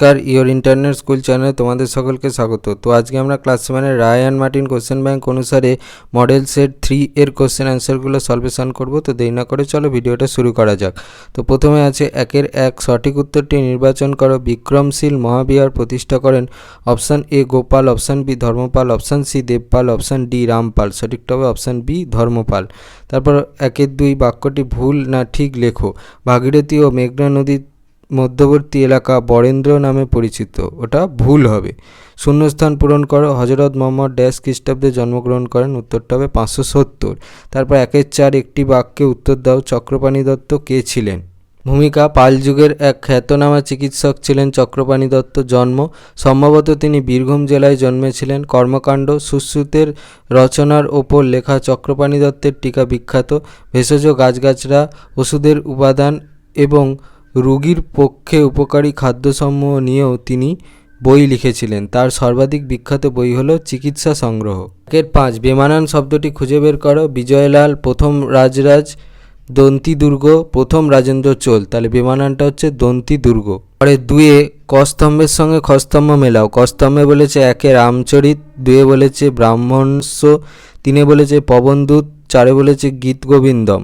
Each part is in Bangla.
নমস্কার, ইওর ইন্টারনেট স্কুল চ্যানেলে তোমাদের সকলকে স্বাগত। তো আজকে আমরা ক্লাস 7-এর Ray and Martin question bank অনুসারে মডেল সেট 3 এর কোশ্চেন অ্যান্সারগুলো সলভেশন করব। তো দেরি না করে চলো ভিডিওটা শুরু করা যাক। তো প্রথমে আছে 1-এর 1 সঠিক উত্তরটি নির্বাচন করো। বিক্রমশীল মহাবিহার প্রতিষ্ঠা করেন option a Gopal, option b Dharmapal, option c Devpal, option d Rampal. সঠিকটা হবে অপশান বি ধর্মপাল। তারপর 1-2 বাক্যটি ভুল না ঠিক লেখো। ভাগীরথী ও মেঘনা নদীর মধ্যবর্তী এলাকা বরেন্দ্র নামে পরিচিত, ওটা ভুল হবে। শূন্যস্থান পূরণ করো। হজরত মোহাম্মদ ড্যাশ খ্রিস্টাব্দে জন্মগ্রহণ করেন, উত্তরটা হবে 570। তারপর 1-4 একটি বাক্যে উত্তর দাও। চক্রপাণি দত্ত কে ছিলেন? ভূমিকা পাল যুগের এক খ্যাতনামা চিকিৎসক ছিলেন চক্রপাণি দত্ত। জন্ম সম্ভবত তিনি বীরভূম জেলায় জন্মেছিলেন। কর্মকাণ্ড সুশ্রুতের রচনার ওপর লেখা চক্রপাণি দত্তের টিকা বিখ্যাত। ভেষজ গাছগাছরা, ওষুধের উপাদান এবং রোগীর পক্ষে উপকারী খাদ্যসমূহ নিয়েও তিনি বই লিখেছিলেন। তার সর্বাধিক বিখ্যাত বই হল চিকিৎসা সংগ্রহ। 1-5 বেমানান শব্দটি খুঁজে বের করো। বিজয়লাল, প্রথম রাজরাজ, দন্তি দুর্গ, প্রথম রাজেন্দ্র চোল। তাহলে বেমানানটা হচ্ছে দন্তি দুর্গ। পরে 2-এ কস্তম্ভের সঙ্গে খস্তম্ভ মেলাও। কস্তম্ভে বলেছে 1-এ রামচরিত, 2-এ বলেছে ব্রাহ্মণস্য, 3-এ বলেছে পবনদূত, 4-এ বলেছে গীত গোবিন্দম।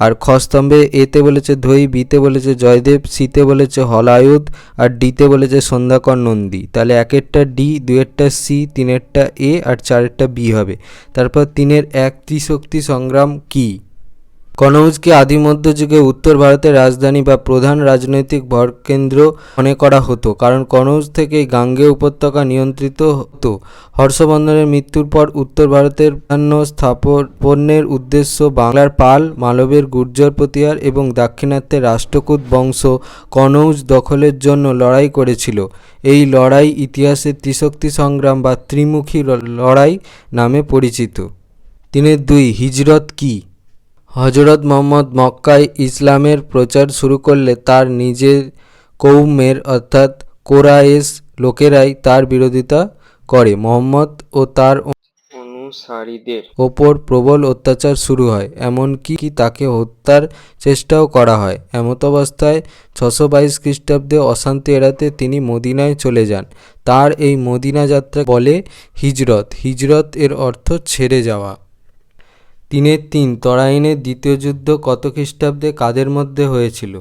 আর খস্তম্ভে এতে বলেছে ধৈ, বিতে বলেছে জয়দেব, সিতে বলেছে হলায়ুধ, আর ডিতে বলেছে সন্ধ্যাকর নন্দী। তাহলে 1-এরটা ডি, 2-এরটা সি, 3-এরটা এ আর 4-এরটা বি হবে। তারপর 3-এর 1 ত্রিশক্তি সংগ্রাম কি? কনৌজকে আদি মধ্যযুগে উত্তর ভারতের রাজধানী বা প্রধান রাজনৈতিক ভরকেন্দ্র মনে করা হতো, কারণ কনৌজ থেকেই গাঙ্গেয় উপত্যকা নিয়ন্ত্রিত হতো। হর্ষবর্ধনের মৃত্যুর পর উত্তর ভারতের প্রাধান্য স্থাপনের উদ্দেশ্য বাংলার পাল, মালবের গুর্জর প্রতিহার এবং দাক্ষিণাত্যের রাষ্ট্রকূট বংশ কনৌজ দখলের জন্য লড়াই করেছিল। এই লড়াই ইতিহাসে ত্রিশক্তি সংগ্রাম বা ত্রিমুখী লড়াই নামে পরিচিত। 3-2 হিজরত কি? হজরত মোহাম্মদ মক্কায় ইসলামের প্রচার শুরু করলে তার নিজের কৌমের অর্থাৎ কোরাইশ লোকেরাই তার বিরোধিতা করে। মোহাম্মদ ও তার অনুসারীদের ওপর প্রবল অত্যাচার শুরু হয়, এমনকি তাকে হত্যার চেষ্টাও করা হয়। এমতাবস্থায় 622 খ্রিস্টাব্দে অশান্তি এড়াতে তিনি মদিনায় চলে যান। তার এই মদিনা যাত্রা বলে হিজরত। হিজরত এর অর্থ ছেড়ে যাওয়া। 3-3 তরাইনের দ্বিতীয় যুদ্ধ কত খ্রিস্টাব্দে কাদের মধ্যে হয়েছিল?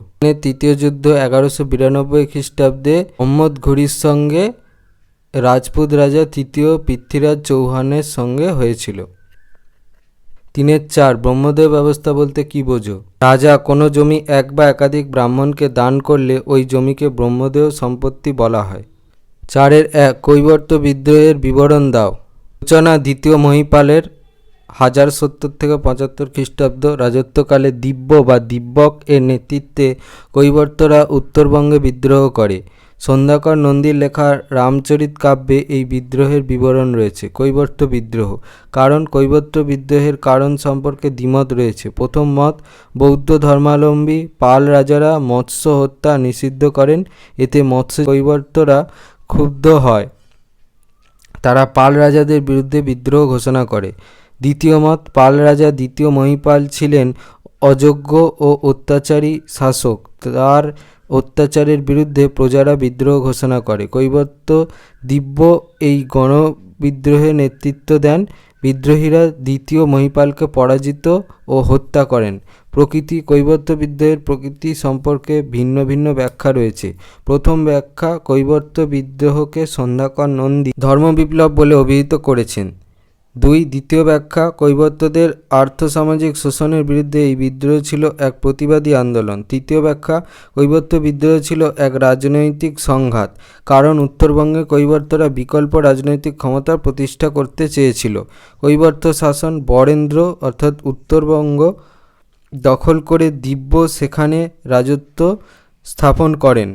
তৃতীয় যুদ্ধ 1192 খ্রিস্টাব্দে মোহাম্মদ ঘুরির সঙ্গে রাজপুত রাজা তৃতীয় পৃথ্বীরাজ চৌহানের সঙ্গে হয়েছিল। 3-4 ব্রহ্মদেয় ব্যবস্থা বলতে কি বোঝো? রাজা কোনো জমি এক বা একাধিক ব্রাহ্মণকে দান করলে ওই জমিকে ব্রহ্মদেয় সম্পত্তি বলা হয়। 4-1 কৈবর্ত বিদ্রোহের বিবরণ দাও। সূচনা দ্বিতীয় মহিপালের 1070 থেকে 75 খ্রিস্টাব্দ রাজত্বকালে দিব্য বা দিব্যক এর নেতৃত্বে কৈবর্তরা উত্তরবঙ্গে বিদ্রোহ করে। সন্ধ্যাকর নন্দীর লেখা রামচরিত কাব্যে এই বিদ্রোহের বিবরণ রয়েছে। কৈবর্ত বিদ্রোহ কারণ কৈবর্ত বিদ্রোহের কারণ সম্পর্কে দ্বিমত রয়েছে। প্রথম মত, বৌদ্ধ ধর্মাবলম্বী পাল রাজারা মৎস্য হত্যা নিষিদ্ধ করেন, এতে মৎস্য কৈবর্তরা ক্ষুব্ধ হয়, তারা পাল রাজাদের বিরুদ্ধে বিদ্রোহ ঘোষণা করে। দ্বিতীয় মত, পাল রাজা দ্বিতীয় মহিপাল ছিলেন অযোগ্য ও অত্যাচারী শাসক, তার অত্যাচারের বিরুদ্ধে প্রজারা বিদ্রোহ ঘোষণা করে। কৈবর্ত দিব্য এই গণবিদ্রোহে নেতৃত্ব দেন। বিদ্রোহীরা দ্বিতীয় মহিপালকে পরাজিত ও হত্যা করেন। প্রকৃতি কৈবর্ত বিদ্রোহের প্রকৃতি সম্পর্কে ভিন্ন ভিন্ন ব্যাখ্যা রয়েছে। প্রথম ব্যাখ্যা, কৈবর্ত বিদ্রোহকে সন্ধ্যাকর নন্দী ধর্মবিপ্লব বলে অভিহিত করেছেন। 2 দ্বিতীয় ব্যাখ্যা, কৈবর্তদের আর্থসামাজিক শোষণের বিরুদ্ধে এই বিদ্রোহ ছিল এক প্রতিবাদী আন্দোলন। তৃতীয় ব্যাখ্যা, কৈবর্ত বিদ্রোহ ছিল এক রাজনৈতিক সংঘাত, কারণ উত্তরবঙ্গে কৈবর্তরা বিকল্প রাজনৈতিক ক্ষমতা প্রতিষ্ঠা করতে চেয়েছিল। কৈবর্ত শাসন বরেন্দ্র অর্থাৎ উত্তরবঙ্গ দখল করে দিব্য সেখানে রাজত্ব স্থাপন করেন।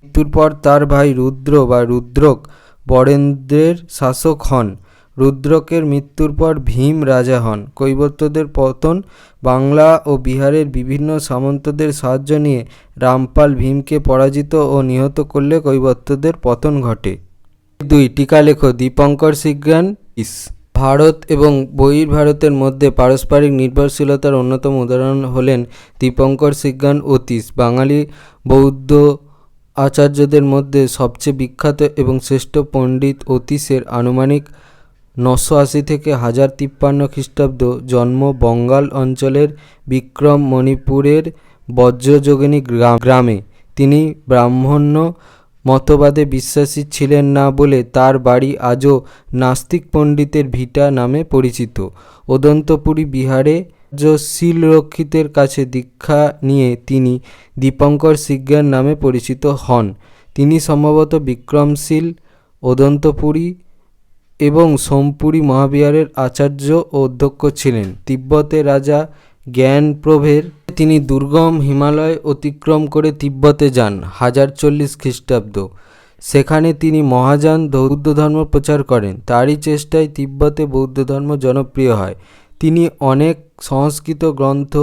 মৃত্যুর পর তার ভাই রুদ্র বা রুদ্রক বরেন্দ্রের শাসক হন। রুদ্রকের মৃত্যুর পর ভীম রাজা হন। কৈবর্তদের পতন, বাংলা ও বিহারের বিভিন্ন সামন্তদের সাহায্য নিয়ে রামপাল ভীমকে পরাজিত ও নিহত করলে কৈবর্তদের পতন ঘটে। 2 টিকা লেখো। দীপঙ্কর সিজ্ঞান ভারত এবং বহির্ভারতের মধ্যে পারস্পরিক নির্ভরশীলতার অন্যতম উদাহরণ হলেন দীপঙ্কর সিজ্ঞান অতীশ। বাঙালি বৌদ্ধ আচার্যদের মধ্যে সবচেয়ে বিখ্যাত এবং শ্রেষ্ঠ পণ্ডিত অতীশের আনুমানিক 980 থেকে 1053 খ্রিস্টাব্দ জন্ম বঙ্গাল অঞ্চলের বিক্রম মণিপুরের বজ্রযোগিনী গ্রামে। তিনি ব্রাহ্মণ্য মতবাদে বিশ্বাসী ছিলেন না বলে তার বাড়ি আজও নাস্তিক পণ্ডিতের ভিটা নামে পরিচিত। অদন্তপুরী বিহারে শীলরক্ষিতের কাছে দীক্ষা নিয়ে তিনি দীপঙ্কর সিজ্ঞার নামে পরিচিত হন। তিনি সম্ভবত বিক্রমশীল, অদন্তপুরী এবং সোমপুরী মহাবিহারের আচার্য ও অধ্যক্ষ ছিলেন। তিব্বতের রাজা জ্ঞানপ্রভের তিনি দুর্গম হিমালয় অতিক্রম করে তিব্বতে যান 1040 খ্রিস্টাব্দ। সেখানে তিনি মহাযান বৌদ্ধ ধর্ম প্রচার করেন। তারই চেষ্টায় তিব্বতে বৌদ্ধ ধর্ম জনপ্রিয় হয়। তিনি অনেক সংস্কৃত গ্রন্থ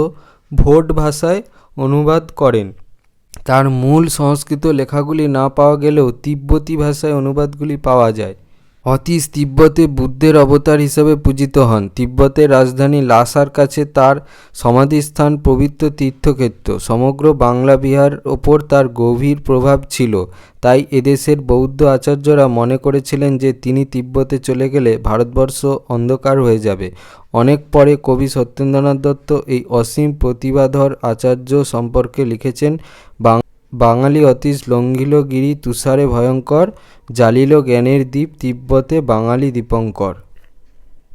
ভোট ভাষায় অনুবাদ করেন। তার মূল সংস্কৃত লেখাগুলি না পাওয়া গেলেও তিব্বতী ভাষায় অনুবাদগুলি পাওয়া যায়। অতীশ তিব্বতে বুদ্ধের অবতার হিসেবে পূজিত হন। তিব্বতের রাজধানী লাসার কাছে তার সমাধিস্থান পবিত্র তীর্থক্ষেত্র। সমগ্র বাংলা বিহার ওপর তার গভীর প্রভাব ছিল। তাই এদেশের বৌদ্ধ আচার্যরা মনে করেছিলেন যে তিনি তিব্বতে চলে গেলে ভারতবর্ষ অন্ধকার হয়ে যাবে। অনেক পরে কবি সত্যেন্দ্রনাথ দত্ত এই অসীম প্রতিভাধর আচার্য সম্পর্কে লিখেছেন, বাঙালি অতীশ লঙ্ঘিল গিরি তুষারে ভয়ঙ্কর, জ্বালিল জ্ঞানের দ্বীপ তিব্বতে বাঙালি দীপঙ্কর।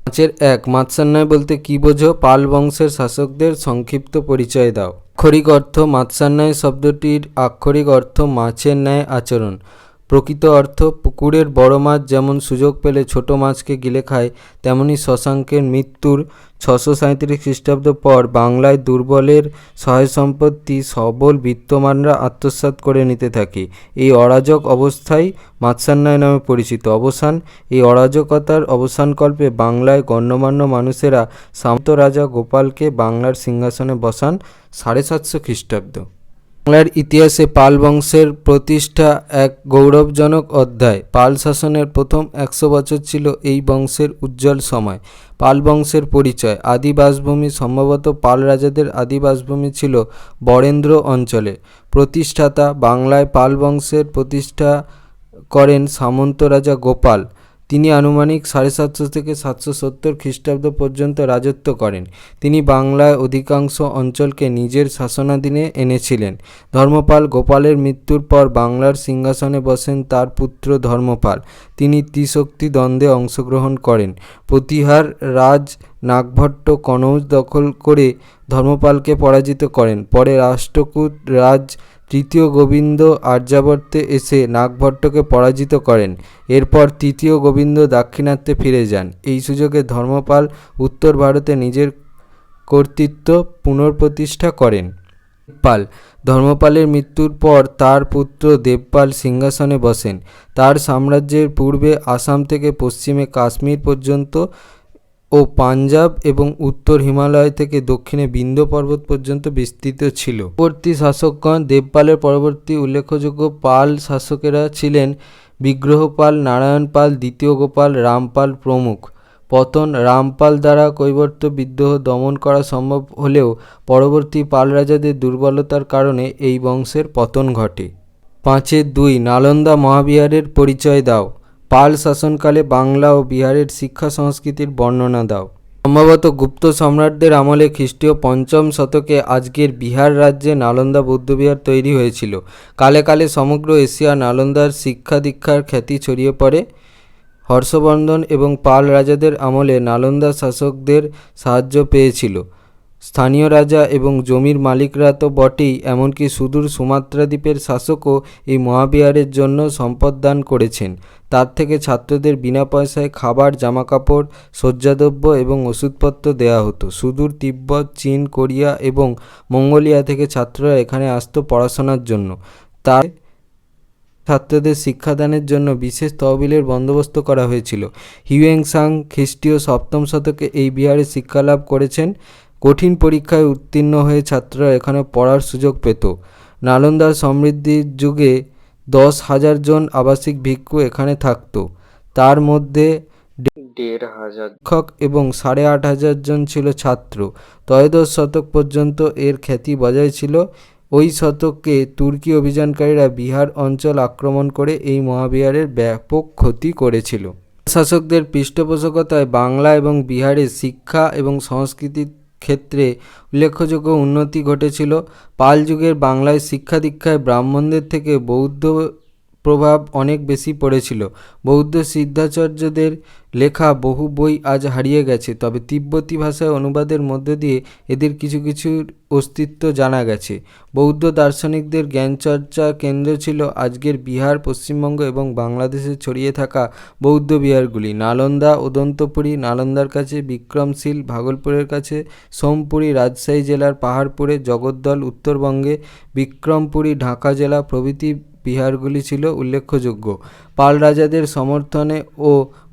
5.1 মাৎস্যান্যায় বলতে কি বোঝো? পাল বংশের শাসকদের সংক্ষিপ্ত পরিচয় দাও। আক্ষরিক অর্থ মাৎস্যান্যায় শব্দটির আক্ষরিক অর্থ মাছের ন্যায় আচরণ। প্রকৃত অর্থ পুকুরের বড় মাছ যেমন সুযোগ পেলে ছোট মাছকে গিলে খায়, তেমনি শশাঙ্কের মৃত্যুর 637 খ্রিস্টাব্দ পর বাংলায় দুর্বলের সহায় সম্পত্তি সবল বিত্তমানরা আত্মসাৎ করে নিতে থাকে। এই অরাজক অবস্থাই মাৎস্যান্যায় নামে পরিচিত। অবসান এই অরাজকতার অবসানকল্পে বাংলায় গণ্যমান্য মানুষেরা সামন্ত রাজা গোপালকে বাংলার সিংহাসনে বসান 750 খ্রিস্টাব্দ। বাংলার ইতিহাসে পাল বংশের প্রতিষ্ঠা এক গৌরবজনক অধ্যায়। পাল শাসনের প্রথম 100 বছর ছিল এই বংশের উজ্জ্বল সময়। পাল বংশের পরিচয়। আদি বাসভূমি সম্ভবত পাল রাজাদের আদি বাসভূমি ছিল বরেন্দ্র অঞ্চলে। প্রতিষ্ঠাতা বাংলায় পাল বংশের প্রতিষ্ঠা করেন সামন্ত রাজা গোপাল। তিনি আনুমানিক 750 থেকে 770 খ্রিস্টাব্দ পর্যন্ত রাজত্ব করেন। তিনি বাংলায় অধিকাংশ অঞ্চলকে নিজের শাসনাধীনে এনেছিলেন। ধর্মপাল গোপালের মৃত্যুর পর বাংলার সিংহাসনে বসেন তার পুত্র ধর্মপাল। তিনি ত্রিশক্তি দ্বন্দ্বে অংশগ্রহণ করেন। প্রতিহার রাজ নাগভট্ট কনৌজ দখল করে ধর্মপালকে পরাজিত করেন। পরে রাষ্ট্রকূট রাজ তৃতীয় গোবিন্দ আর্যাবর্তে এসে নাগভট্টকে পরাজিত করেন। এরপর তৃতীয় গোবিন্দ দাক্ষিণাত্যে ফিরে যান। এই সুযোগে ধর্মপাল উত্তর ভারতে নিজের কর্তৃত্ব পুনঃপ্রতিষ্ঠা করেন। দেবপাল ধর্মপালের মৃত্যুর পর তার পুত্র দেবপাল সিংহাসনে বসেন। তার সাম্রাজ্যের পূর্বে আসাম থেকে পশ্চিমে কাশ্মীর পর্যন্ত ও পাঞ্জাব এবং উত্তর হিমালয় থেকে দক্ষিণে বিন্ধ্য পর্বত পর্যন্ত বিস্তৃত ছিল। পরবর্তী শাসকগণ দেবপালের পরবর্তী উল্লেখযোগ্য পাল শাসকেরা ছিলেন বিগ্রহপাল, নারায়ণ পাল, দ্বিতীয় গোপাল, রামপাল প্রমুখ। পতন রামপাল দ্বারা কৈবর্ত বিদ্রোহ দমন করা সম্ভব হলেও পরবর্তী পাল রাজাদের দুর্বলতার কারণে এই বংশের পতন ঘটে। 5.2 নালন্দা মহাবিহারের পরিচয় দাও। পাল শাসনকালে বাংলা ও বিহারের শিক্ষা সংস্কৃতির বর্ণনা দাও। সম্ভবত গুপ্ত সম্রাটদের আমলে খ্রিস্টীয় 5ম শতকে আজকের বিহার রাজ্যে নালন্দা বৌদ্ধবিহার তৈরি হয়েছিল। কালে কালে সমগ্র এশিয়া নালন্দার শিক্ষা দীক্ষার খ্যাতি ছড়িয়ে পড়ে। হর্ষবর্ধন এবং পাল রাজাদের আমলে নালন্দা শাসকদের সাহায্য পেয়েছিল। স্থানীয় রাজা এবং জমির মালিকরা তো বটেই, এমনকি সুদূর সুমাত্রা দ্বীপের শাসকও এই মহাবিহারের জন্য সম্পদ দান করেছেন। তার থেকে ছাত্রদের বিনা পয়সায় খাবার, জামাকাপড়, শয্যাদ্রব্য এবং ওষুধপত্র দেওয়া হতো। সুদূর তিব্বত, চীন, কোরিয়া এবং মঙ্গোলিয়া থেকে ছাত্ররা এখানে আসতো পড়াশোনার জন্য। তার ছাত্রদের শিক্ষাদানের জন্য বিশেষ তহবিলের বন্দোবস্ত করা হয়েছিল। হিউয়েন-সাং খ্রিস্টীয় 7ম শতকে এই বিহারে শিক্ষালাভ করেছেন। কঠিন পরীক্ষায় উত্তীর্ণ হয়ে ছাত্ররা এখানে পড়ার সুযোগ পেত। নালন্দার সমৃদ্ধির যুগে 10,000 জন আবাসিক ভিক্ষু এখানে থাকত। তার মধ্যে 1,500 শিক্ষক এবং 8,500 জন ছিল ছাত্র। ত্রয়োদশ শতক পর্যন্ত এর খ্যাতি বজায় ছিল। ওই শতকে তুর্কি অভিযানকারীরা বিহার অঞ্চল আক্রমণ করে এই মহাবিহারের ব্যাপক ক্ষতি করেছিল। শাসকদের পৃষ্ঠপোষকতায় বাংলা এবং বিহারের শিক্ষা এবং সংস্কৃতির ক্ষেত্রে উল্লেখযোগ্য উন্নতি ঘটেছিল। পাল যুগের বাংলায় শিক্ষা দীক্ষায় ব্রাহ্মণদের থেকে বৌদ্ধ প্রভাব অনেক বেশি পড়েছিল। বৌদ্ধ সিদ্ধাচার্যদের লেখা বহু বই আজ হারিয়ে গেছে, তবে তিব্বতী ভাষায় অনুবাদের মধ্য দিয়ে এদের কিছু কিছুর অস্তিত্ব জানা গেছে। বৌদ্ধ দার্শনিকদের জ্ঞানচর্চা কেন্দ্র ছিল আজকের বিহার, পশ্চিমবঙ্গ এবং বাংলাদেশে ছড়িয়ে থাকা বৌদ্ধ বিহারগুলি। নালন্দা, উদন্তপুরী নালন্দার কাছে, বিক্রমশীল ভাগলপুরের কাছে, সোমপুরী রাজশাহী জেলার পাহাড়পুরে, জগদ্দল উত্তরবঙ্গে, বিক্রমপুরী ঢাকা জেলা প্রভৃতি বিহারগুলি ছিল উল্লেখযোগ্য। পাল রাজাদের সমর্থনে ও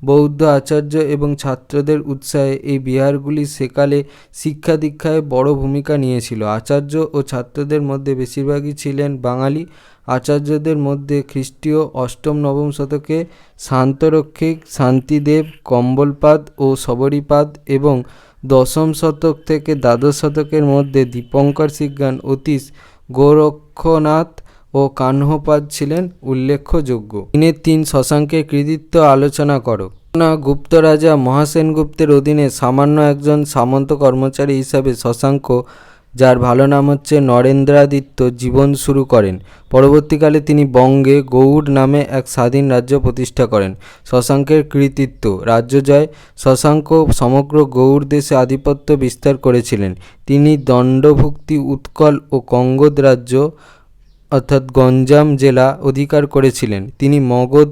বৌদ্ধ আচার্য এবং ছাত্রদের উৎসাহে এই বিহারগুলি সেকালে শিক্ষা দীক্ষায় বড় ভূমিকা নিয়েছিল। আচার্য ও ছাত্রদের মধ্যে বেশিরভাগই ছিলেন বাঙালি। আচার্যদের মধ্যে খ্রিস্টীয় অষ্টম-নবম শতকে শান্তরক্ষিক, শান্তিদেব, কম্বলপাদ ও শবরীপাদ এবং দশম শতক থেকে দ্বাদশ শতকের মধ্যে দীপঙ্কর সিজ্ঞান, অতীশ, গোরক্ষনাথ ও কাহ্নপাদ ছিলেন উল্লেখযোগ্য। 3 শশাঙ্কের কৃতিত্ব আলোচনা করো। গুপ্ত রাজা মহাসেনগুপ্তের অধীনে সামান্য একজন সামন্ত কর্মচারী হিসাবে শশাঙ্ক, যার ভালো নাম হচ্ছে নরেন্দ্রাদিত্য, জীবন শুরু করেন। পরবর্তীকালে তিনি বঙ্গে গৌড় নামে এক স্বাধীন রাজ্য প্রতিষ্ঠা করেন। শশাঙ্কের কৃতিত্ব: রাজ্য জয়: শশাঙ্ক সমগ্র গৌড় দেশে আধিপত্য বিস্তার করেছিলেন। তিনি দণ্ডভুক্তি উৎকল ও কঙ্গোদ রাজ্য অর্থাৎ গঞ্জাম জেলা অধিকার করেছিলেন। তিনি মগধ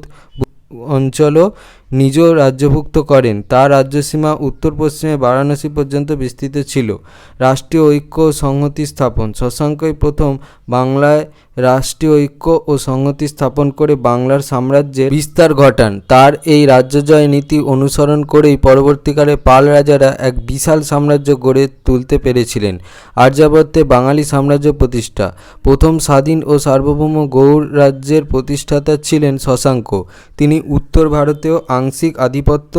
অঞ্চলও নিজ রাজ্যভুক্ত করেন। তার রাজ্যসীমা উত্তর পশ্চিমে বারাণসী পর্যন্ত বিস্তৃত ছিল। রাষ্ট্রীয় ঐক্য ও সংহতি স্থাপন: শশাঙ্কই প্রথম বাংলায় রাষ্ট্রীয় ঐক্য ও সংহতি স্থাপন করে বাংলার সাম্রাজ্যের বিস্তার ঘটান। তার এই রাজ্যজয় নীতি অনুসরণ করেই পরবর্তীকালে পাল রাজারা এক বিশাল সাম্রাজ্য গড়ে তুলতে পেরেছিলেন। আর্যাবর্তে বাঙালি সাম্রাজ্য প্রতিষ্ঠা: প্রথম স্বাধীন ও সার্বভৌম গৌড় রাজ্যের প্রতিষ্ঠাতা ছিলেন শশাঙ্ক। তিনি উত্তর ভারতেও আংশিক আধিপত্য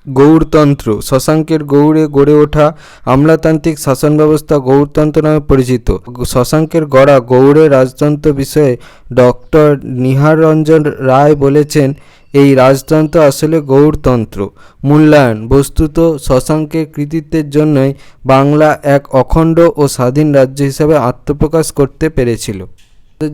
গৌড়তন্ত্র: শশাঙ্কের গৌড়ে গড়ে ওঠা আমলাতান্ত্রিক শাসন ব্যবস্থা গৌড়তন্ত্র নামে পরিচিত। শশাঙ্কের গড়া গৌড়ের রাজতন্ত্র বিষয়ে ডক্টর নিহার রঞ্জন রায় বলেছেন, এই রাজতন্ত্র আসলে গৌড়তন্ত্র। মূল্যায়ন: বস্তুত শশাঙ্কের কৃতিত্বের জন্যই বাংলা এক অখণ্ড ও স্বাধীন রাজ্য হিসাবে আত্মপ্রকাশ করতে পেরেছিল।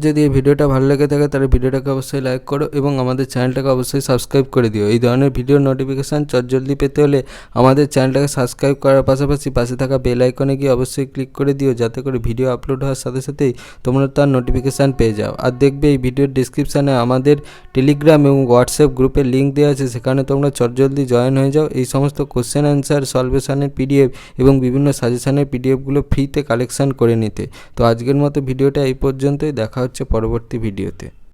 যদি এই ভিডিওটা ভালো লেগে থাকে তাহলে ভিডিওটাকে অবশ্যই লাইক করো এবং আমাদের চ্যানেলটাকে অবশ্যই সাবস্ক্রাইব করে দিও। এই ধরনের ভিডিওর নোটিফিকেশান জলদি পেতে হলে আমাদের চ্যানেলটাকে সাবস্ক্রাইব করার পাশাপাশি পাশে থাকা বেল আইকনে গিয়ে অবশ্যই ক্লিক করে দিও, যাতে করে ভিডিও আপলোড হওয়ার সাথে সাথেই তোমরা তার নোটিফিকেশান পেয়ে যাও। আর দেখবে এই ভিডিওর ডিসক্রিপশানে আমাদের টেলিগ্রাম এবং হোয়াটসঅ্যাপ গ্রুপের লিঙ্ক দেওয়া আছে, সেখানে তোমরা জলদি জয়েন হয়ে যাও। এই সমস্ত কোশ্চেন অ্যান্সার সলভেশনের পিডিএফ এবং বিভিন্ন সাজেশনের পিডিএফগুলো ফ্রিতে কালেকশান করে নিতে। তো আজকের মতো ভিডিওটা এই পর্যন্তই। দেখা হচ্ছে পরবর্তী ভিডিওতে।